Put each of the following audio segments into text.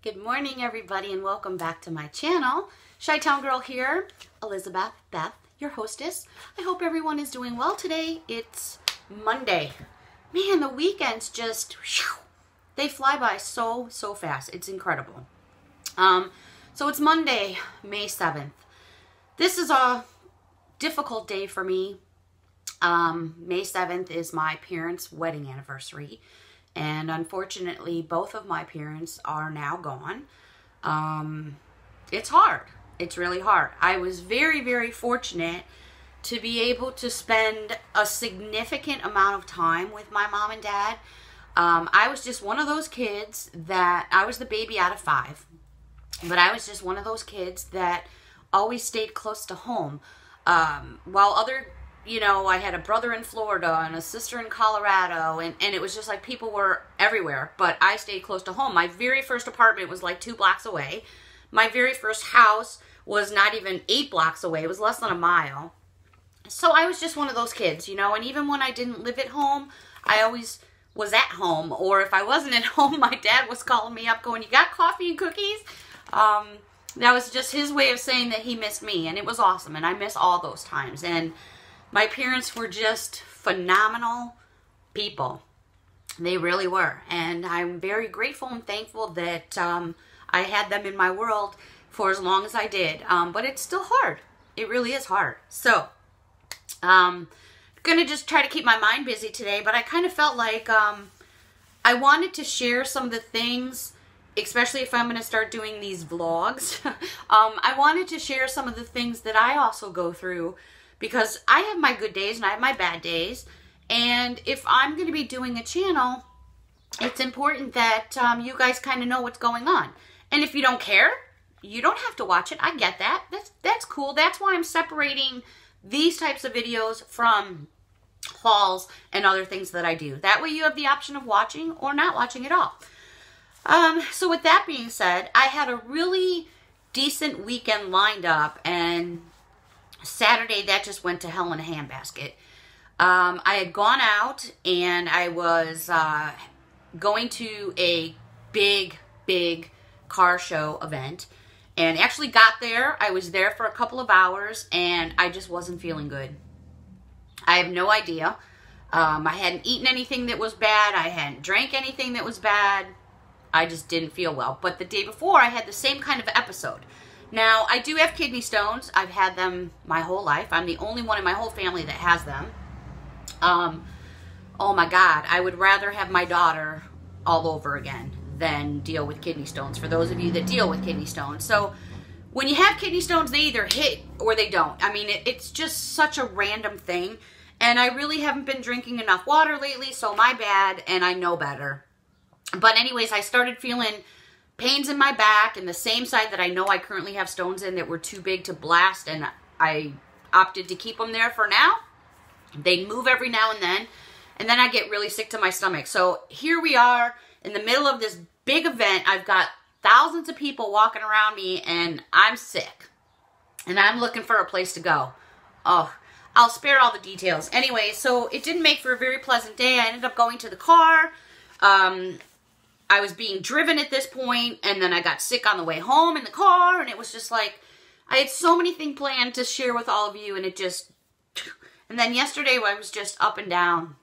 Good morning, everybody, and welcome back to my channel. Chi-Town Girl here, Elizabeth Beth, your hostess. I hope everyone is doing well today. It's Monday. Man, the weekends just, they fly by so fast. It's incredible. So it's Monday, May 7th. This is a difficult day for me. May 7th is my parents' wedding anniversary. And unfortunately, both of my parents are now gone. It's hard. It's really hard. I was very fortunate to be able to spend a significant amount of time with my mom and dad. I was just one of those kids that, I was the baby out of 5. But I was just one of those kids that always stayed close to home. While other, I had a brother in Florida and a sister in Colorado, and it was just like people were everywhere, but I stayed close to home. My very first apartment was like 2 blocks away. My very first house was not even 8 blocks away. It was less than a mile. So I was just one of those kids, and even when I didn't live at home, I always was at home. Or if I wasn't at home, my dad was calling me up going, "You got coffee and cookies?" That was just his way of saying that he missed me, and it was awesome, and I miss all those times. And my parents were just phenomenal people. They really were. And I'm very grateful and thankful that I had them in my world for as long as I did. But it's still hard. It really is hard. So, I'm going to just try to keep my mind busy today. But I kind of felt like I wanted to share some of the things, especially if I'm going to start doing these vlogs. I wanted to share some of the things that I also go through, because I have my good days and I have my bad days. And if I'm going to be doing a channel, it's important that you guys kind of know what's going on. And if you don't care, you don't have to watch it. I get that. That's cool. That's why I'm separating these types of videos from hauls and other things that I do. That way you have the option of watching or not watching at all. So with that being said, I had a really decent weekend lined up, and Saturday, that just went to hell in a handbasket. I had gone out, and I was going to a big car show event, and actually got there. I was there for a couple of hours, and I just wasn't feeling good. I have no idea. I hadn't eaten anything that was bad. I hadn't drank anything that was bad. I just didn't feel well. But the day before, I had the same kind of episode. Now, I do have kidney stones. I've had them my whole life. I'm the only one in my whole family that has them. Oh my God, I would rather have my daughter all over again than deal with kidney stones, for those of you that deal with kidney stones. So, when you have kidney stones, they either hit or they don't. I mean, it's just such a random thing. And I really haven't been drinking enough water lately, so my bad, and I know better. But anyways, I started feeling pains in my back, and the same side that I know I currently have stones in that were too big to blast, and I opted to keep them there for now. They move every now and then I get really sick to my stomach. So here we are in the middle of this big event. I've got thousands of people walking around me, and I'm sick, and I'm looking for a place to go. Oh, I'll spare all the details. Anyway, so it didn't make for a very pleasant day. I ended up going to the car. I was being driven at this point, and then I got sick on the way home in the car, and it was just like, I had so many things planned to share with all of you, and it just, and then yesterday I was just up and down.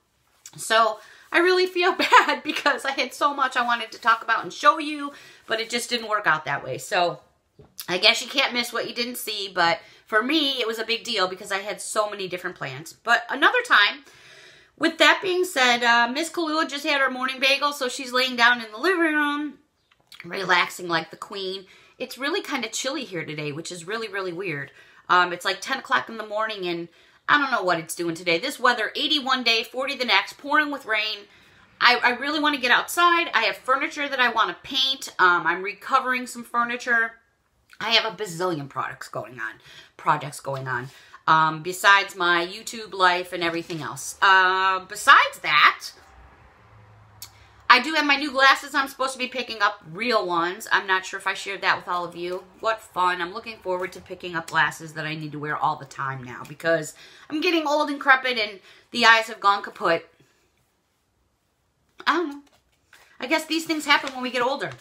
So I really feel bad because I had so much I wanted to talk about and show you, but it just didn't work out that way. So I guess you can't miss what you didn't see, but for me, it was a big deal because I had so many different plans. But another time, with that being said, Miss Kalua just had her morning bagel, so she's laying down in the living room, relaxing like the queen. It's really kind of chilly here today, which is really weird. It's like 10 o'clock in the morning, and I don't know what it's doing today. This weather, 80 one day, 40 the next, pouring with rain. I really want to get outside. I have furniture that I want to paint. I'm recovering some furniture. I have a bazillion projects going on. Besides my YouTube life and everything else. Besides that, I do have my new glasses I'm supposed to be picking up, real ones. I'm not sure if I shared that with all of you. What fun. I'm looking forward to picking up glasses that I need to wear all the time now, because I'm getting old and decrepit and the eyes have gone kaput. I don't know. I guess these things happen when we get older.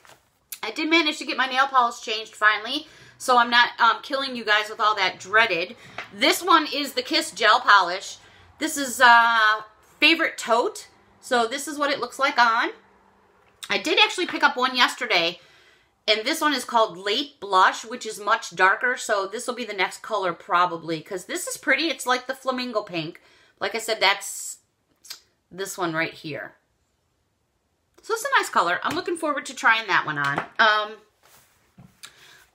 I did manage to get my nail polish changed finally, so I'm not killing you guys with all that dreaded. This one is the Kiss Gel Polish. This is Favorite Tote, so this is what it looks like on. I did actually pick up one yesterday, and this one is called Late Blush, which is much darker, so this will be the next color probably, because this is pretty. It's like the flamingo pink. Like I said, that's this one right here. So it's a nice color. I'm looking forward to trying that one on.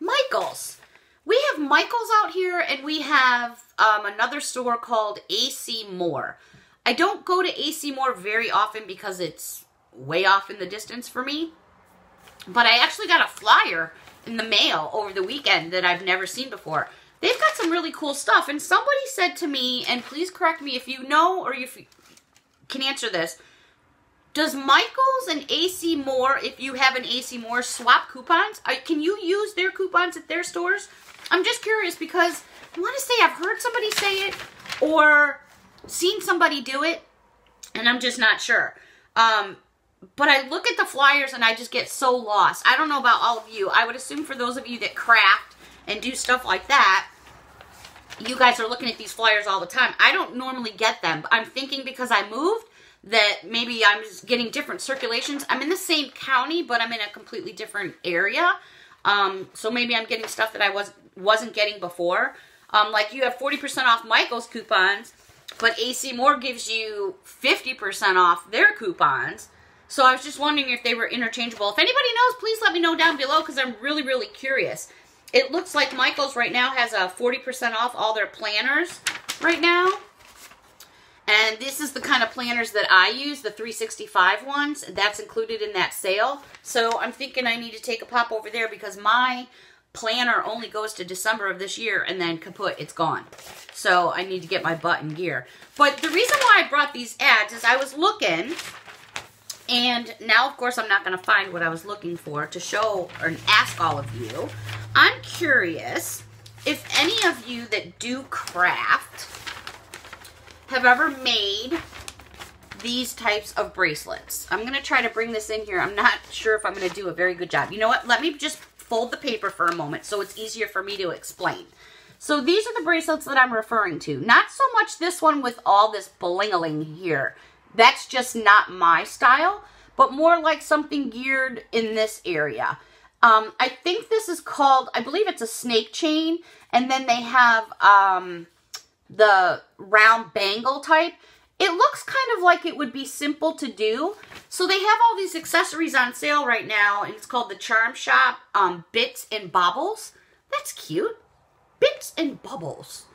Michaels. We have Michaels out here, and we have another store called AC Moore. I don't go to AC Moore very often because it's way off in the distance for me. But I actually got a flyer in the mail over the weekend that I've never seen before. They've got some really cool stuff. And somebody said to me, and please correct me if you know or if you can answer this, does Michaels and AC Moore, if you have an AC Moore, swap coupons? Can you use their coupons at their stores? I'm just curious because I want to say I've heard somebody say it or seen somebody do it, and I'm just not sure. But I look at the flyers and I just get so lost. I don't know about all of you. I would assume for those of you that craft and do stuff like that, you guys are looking at these flyers all the time. I don't normally get them. I'm thinking because I moved that maybe I'm just getting different circulations. I'm in the same county, but I'm in a completely different area. So maybe I'm getting stuff that I wasn't getting before. Like you have 40% off Michael's coupons, but AC Moore gives you 50% off their coupons. So I was just wondering if they were interchangeable. If anybody knows, please let me know down below because I'm really, really curious. It looks like Michael's right now has a 40% off all their planners right now. And this is the kind of planners that I use, the 365 ones. That's included in that sale. So I'm thinking I need to take a pop over there because my planner only goes to December of this year and then kaput, it's gone. So I need to get my butt in gear. But the reason why I brought these ads is I was looking, and now of course I'm not going to find what I was looking for to show or ask all of you. I'm curious if any of you that do craft have ever made these types of bracelets. I'm going to try to bring this in here. I'm not sure if I'm going to do a very good job. You know what? Let me just fold the paper for a moment so it's easier for me to explain. So these are the bracelets that I'm referring to. Not so much this one with all this bling-a-ling here. That's just not my style, but more like something geared in this area. I think this is called, I believe it's a snake chain, and then they have the round bangle type. It looks kind of like it would be simple to do. So they have all these accessories on sale right now, and it's called the Charm Shop Bits and Baubles. That's cute. Bits and Bubbles.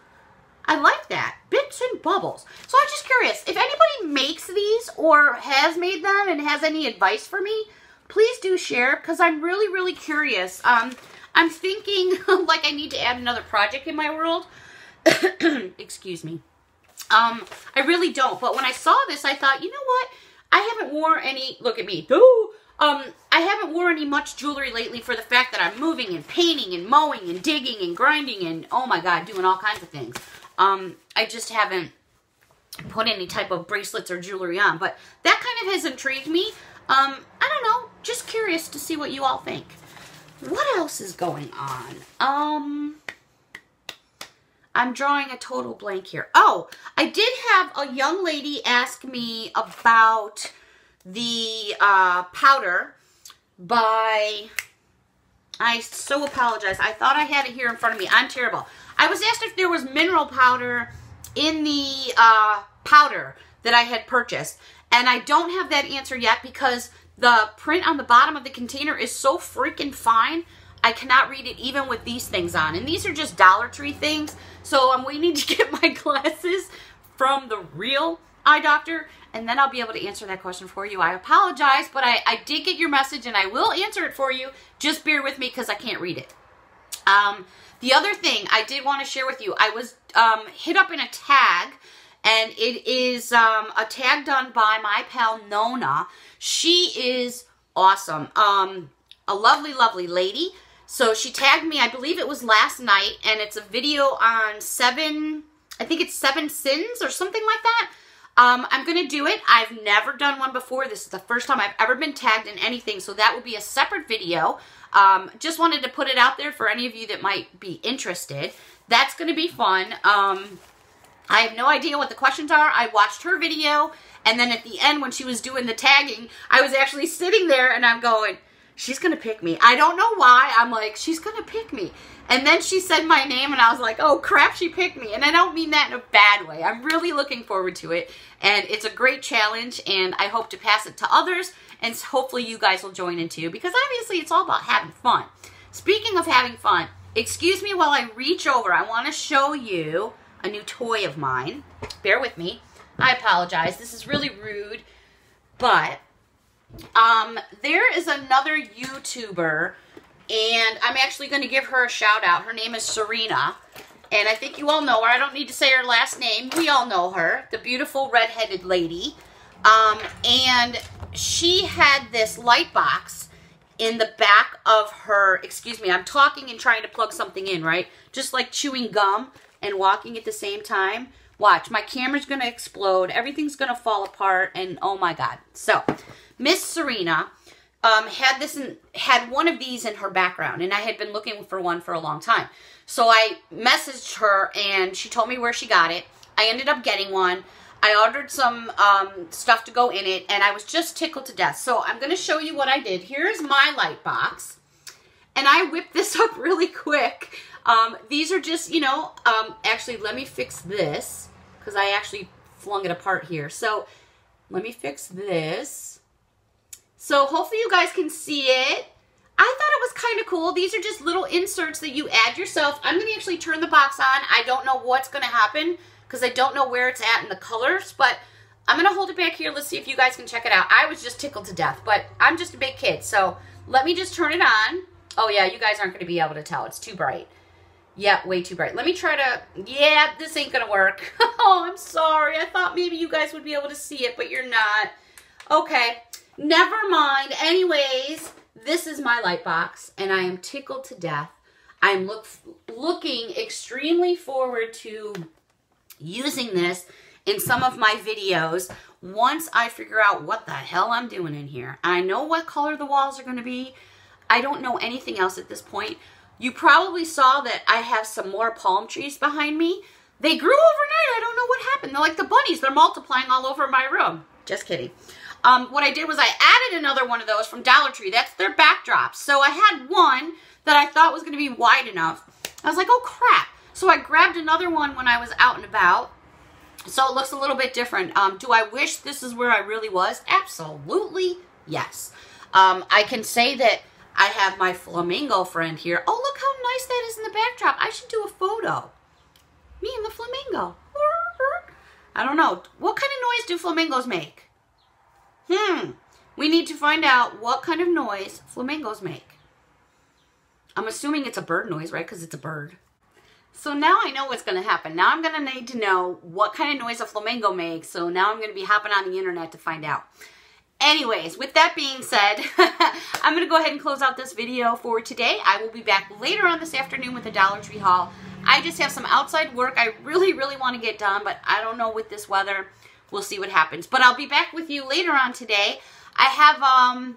I like that. Bits and Bubbles. So I'm just curious, if anybody makes these or has made them and has any advice for me, please do share because I'm really, really curious. I'm thinking like I need to add another project in my world. Excuse me. I really don't. But when I saw this, I thought, you know what? I haven't worn any, look at me. I haven't worn any much jewelry lately for the fact that I'm moving and painting and mowing and digging and grinding and, oh my God, doing all kinds of things. I just haven't put any type of bracelets or jewelry on. But that kind of has intrigued me. I don't know. Just curious to see what you all think. What else is going on? I'm drawing a total blank here. Oh, I did have a young lady ask me about the powder by, I so apologize. I thought I had it here in front of me. I'm terrible. I was asked if there was mineral powder in the powder that I had purchased. And I don't have that answer yet because the print on the bottom of the container is so freaking fine. I cannot read it even with these things on. And these are just Dollar Tree things. So I'm waiting to get my glasses from the real eye doctor. And then I'll be able to answer that question for you. I apologize, but I did get your message and I will answer it for you. Just bear with me because I can't read it. The other thing I did want to share with you, I was hit up in a tag. And it is a tag done by my pal Nona. She is awesome. A lovely, lovely lady. So she tagged me, I believe it was last night, and it's a video on I think it's 7 sins or something like that. I'm going to do it. I've never done one before. This is the first time I've ever been tagged in anything, so that will be a separate video. Just wanted to put it out there for any of you that might be interested. That's going to be fun. I have no idea what the questions are. I watched her video, and then at the end when she was doing the tagging, I was actually sitting there and I'm going, she's going to pick me. I don't know why. I'm like, she's going to pick me. And then she said my name, and I was like, oh, crap, she picked me. And I don't mean that in a bad way. I'm really looking forward to it. And it's a great challenge, and I hope to pass it to others, and hopefully you guys will join in too, because obviously it's all about having fun. Speaking of having fun, excuse me while I reach over. I want to show you a new toy of mine. Bear with me. I apologize. This is really rude, but there is another YouTuber, and I'm actually going to give her a shout out. Her name is Serena, and I think you all know her. I don't need to say her last name. We all know her, the beautiful redheaded lady. And she had this light box in the back of her, excuse me, I'm talking and trying to plug something in, right? Just like chewing gum and walking at the same time. Watch, my camera's going to explode. Everything's going to fall apart, and oh my God. So, Miss Serena had one of these in her background, and I had been looking for one for a long time. So I messaged her, and she told me where she got it. I ended up getting one. I ordered some stuff to go in it, and I was just tickled to death. So I'm going to show you what I did. Here's my light box, and I whipped this up really quick. These are just, you know, actually, let me fix this, because I actually flung it apart here. So let me fix this. So hopefully you guys can see it. I thought it was kind of cool. These are just little inserts that you add yourself. I'm going to actually turn the box on. I don't know what's going to happen because I don't know where it's at in the colors, but I'm going to hold it back here. Let's see if you guys can check it out. I was just tickled to death, but I'm just a big kid, so let me just turn it on. Oh yeah, you guys aren't going to be able to tell. It's too bright. Yeah, way too bright. Let me try to, yeah, this ain't going to work. Oh, I'm sorry. I thought maybe you guys would be able to see it, but you're not. Okay, never mind. Anyways, this is my light box, and I am tickled to death. I'm looking extremely forward to using this in some of my videos once I figure out what the hell I'm doing in here. I know what color the walls are going to be. I don't know anything else at this point. You probably saw that I have some more palm trees behind me. They grew overnight. I don't know what happened. They're like the bunnies. They're multiplying all over my room. Just kidding. What I did was I added another one of those from Dollar Tree. That's their backdrops. So I had one that I thought was going to be wide enough. I was like, oh crap. So I grabbed another one when I was out and about. So it looks a little bit different. Do I wish this is where I really was? Absolutely yes. I can say that I have my flamingo friend here. Oh, look how nice that is in the backdrop. I should do a photo. Me and the flamingo. I don't know. What kind of noise do flamingos make? We need to find out what kind of noise flamingos make. I'm assuming it's a bird noise, right? Because it's a bird. So now I know what's going to happen. Now I'm going to need to know what kind of noise a flamingo makes. So now I'm going to be hopping on the internet to find out. Anyways, with that being said, I'm going to go ahead and close out this video for today. I will be back later on this afternoon with a Dollar Tree haul. I just have some outside work I really, really want to get done, but I don't know with this weather. We'll see what happens. But I'll be back with you later on today. I have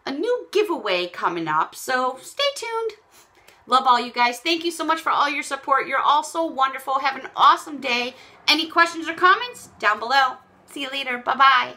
a new giveaway coming up, so stay tuned. Love all you guys. Thank you so much for all your support. You're all so wonderful. Have an awesome day. Any questions or comments? Down below. See you later. Bye-bye.